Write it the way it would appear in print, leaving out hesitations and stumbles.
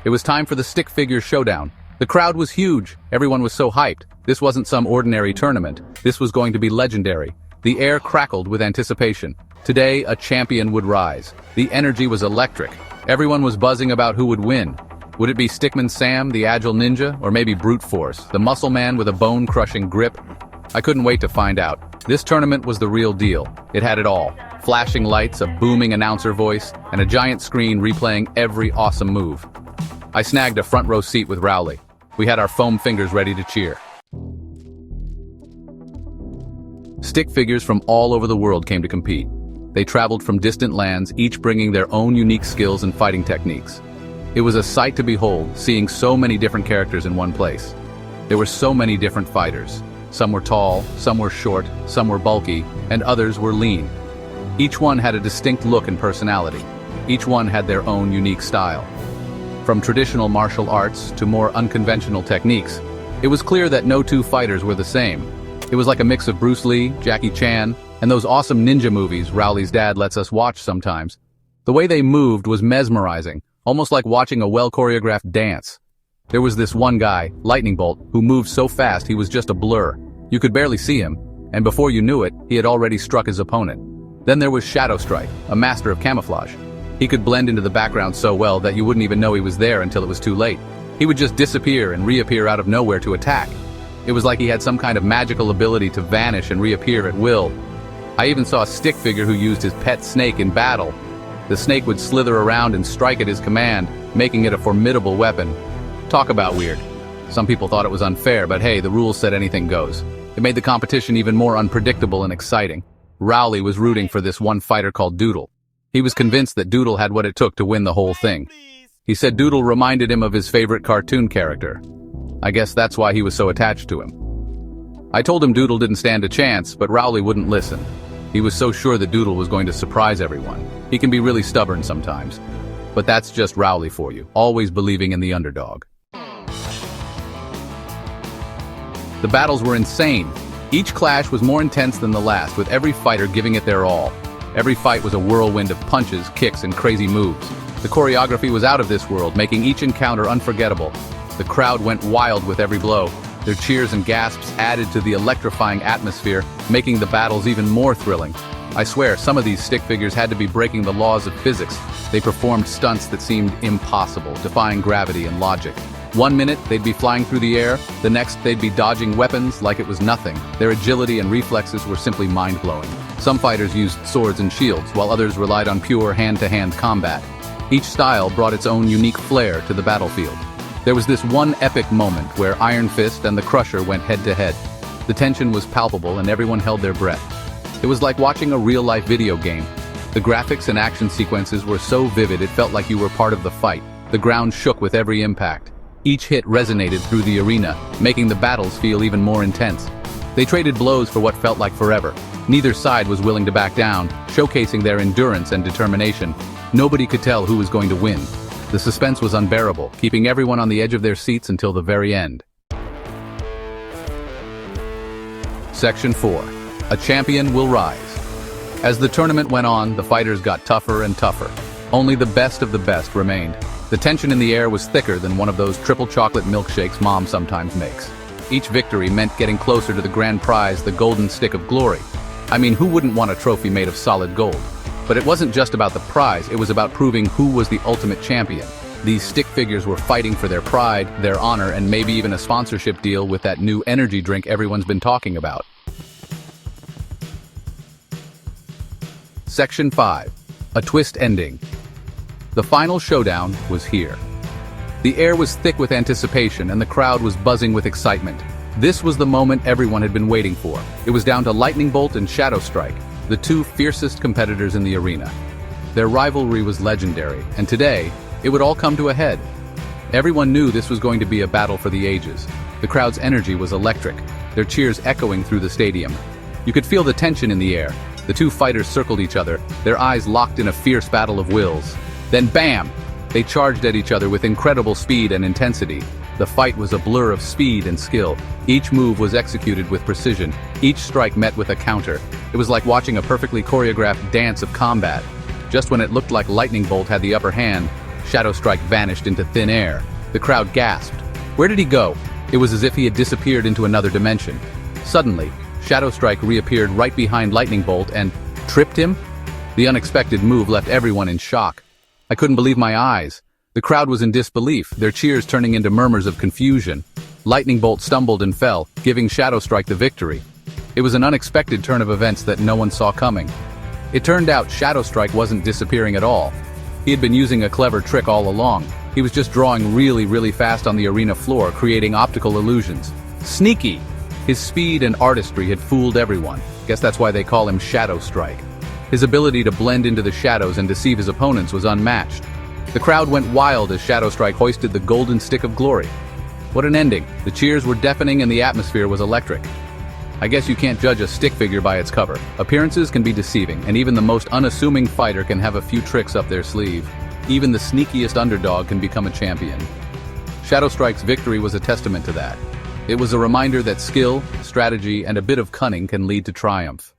It was time for the Stick Figure Showdown. The crowd was huge. Everyone was so hyped. This wasn't some ordinary tournament. This was going to be legendary. The air crackled with anticipation. Today, a champion would rise. The energy was electric. Everyone was buzzing about who would win. Would it be Stickman Sam, the agile ninja, or maybe Brute Force, the muscle man with a bone-crushing grip? I couldn't wait to find out. This tournament was the real deal. It had it all. Flashing lights, a booming announcer voice, and a giant screen replaying every awesome move. I snagged a front row seat with Rowley. We had our foam fingers ready to cheer. Stick figures from all over the world came to compete. They traveled from distant lands, each bringing their own unique skills and fighting techniques. It was a sight to behold, seeing so many different characters in one place. There were so many different fighters. Some were tall, some were short, some were bulky, and others were lean. Each one had a distinct look and personality. Each one had their own unique style. From traditional martial arts to more unconventional techniques, it was clear that no two fighters were the same. It was like a mix of Bruce Lee, Jackie Chan, and those awesome ninja movies Rowley's dad lets us watch sometimes. The way they moved was mesmerizing, almost like watching a well-choreographed dance. There was this one guy, Lightning Bolt, who moved so fast he was just a blur. You could barely see him, and before you knew it, he had already struck his opponent. Then there was Shadow Strike, a master of camouflage. He could blend into the background so well that you wouldn't even know he was there until it was too late. He would just disappear and reappear out of nowhere to attack. It was like he had some kind of magical ability to vanish and reappear at will. I even saw a stick figure who used his pet snake in battle. The snake would slither around and strike at his command, making it a formidable weapon. Talk about weird. Some people thought it was unfair, but hey, the rules said anything goes. It made the competition even more unpredictable and exciting. Rowley was rooting for this one fighter called Doodle. He was convinced that Doodle had what it took to win the whole thing. He said Doodle reminded him of his favorite cartoon character. I guess that's why he was so attached to him. I told him Doodle didn't stand a chance, but Rowley wouldn't listen. He was so sure that Doodle was going to surprise everyone. He can be really stubborn sometimes. But that's just Rowley for you, always believing in the underdog. The battles were insane. Each clash was more intense than the last, with every fighter giving it their all. Every fight was a whirlwind of punches, kicks, and crazy moves. The choreography was out of this world, making each encounter unforgettable. The crowd went wild with every blow. Their cheers and gasps added to the electrifying atmosphere, making the battles even more thrilling. I swear, some of these stick figures had to be breaking the laws of physics. They performed stunts that seemed impossible, defying gravity and logic. One minute, they'd be flying through the air. The next, they'd be dodging weapons like it was nothing. Their agility and reflexes were simply mind-blowing. Some fighters used swords and shields, while others relied on pure hand-to-hand combat. Each style brought its own unique flair to the battlefield. There was this one epic moment where Iron Fist and the Crusher went head-to-head. The tension was palpable and everyone held their breath. It was like watching a real-life video game. The graphics and action sequences were so vivid it felt like you were part of the fight. The ground shook with every impact. Each hit resonated through the arena, making the battles feel even more intense. They traded blows for what felt like forever. Neither side was willing to back down, showcasing their endurance and determination. Nobody could tell who was going to win. The suspense was unbearable, keeping everyone on the edge of their seats until the very end. Section 4. A champion will rise. As the tournament went on, the fighters got tougher and tougher. Only the best of the best remained. The tension in the air was thicker than one of those triple chocolate milkshakes Mom sometimes makes. Each victory meant getting closer to the grand prize, the golden stick of glory. I mean, who wouldn't want a trophy made of solid gold? But it wasn't just about the prize, it was about proving who was the ultimate champion. These stick figures were fighting for their pride, their honor, and maybe even a sponsorship deal with that new energy drink everyone's been talking about. Section 5. A twist ending. The final showdown was here. The air was thick with anticipation and the crowd was buzzing with excitement. This was the moment everyone had been waiting for. It was down to Lightning Bolt and Shadow Strike, the two fiercest competitors in the arena. Their rivalry was legendary, and today, it would all come to a head. Everyone knew this was going to be a battle for the ages. The crowd's energy was electric, their cheers echoing through the stadium. You could feel the tension in the air. The two fighters circled each other, their eyes locked in a fierce battle of wills. Then bam! They charged at each other with incredible speed and intensity. The fight was a blur of speed and skill. Each move was executed with precision. Each strike met with a counter. It was like watching a perfectly choreographed dance of combat. Just when it looked like Lightning Bolt had the upper hand, Shadow Strike vanished into thin air. The crowd gasped. Where did he go? It was as if he had disappeared into another dimension. Suddenly, Shadow Strike reappeared right behind Lightning Bolt and tripped him? The unexpected move left everyone in shock. I couldn't believe my eyes. The crowd was in disbelief, their cheers turning into murmurs of confusion. Lightning Bolt stumbled and fell, giving Shadow Strike the victory. It was an unexpected turn of events that no one saw coming. It turned out Shadow Strike wasn't disappearing at all. He had been using a clever trick all along. He was just drawing really fast on the arena floor, creating optical illusions. Sneaky! His speed and artistry had fooled everyone. Guess that's why they call him Shadow Strike. His ability to blend into the shadows and deceive his opponents was unmatched. The crowd went wild as Shadow Strike hoisted the golden stick of glory. What an ending. The cheers were deafening and the atmosphere was electric. I guess you can't judge a stick figure by its cover. Appearances can be deceiving, and even the most unassuming fighter can have a few tricks up their sleeve. Even the sneakiest underdog can become a champion. Shadow Strike's victory was a testament to that. It was a reminder that skill, strategy, and a bit of cunning can lead to triumph.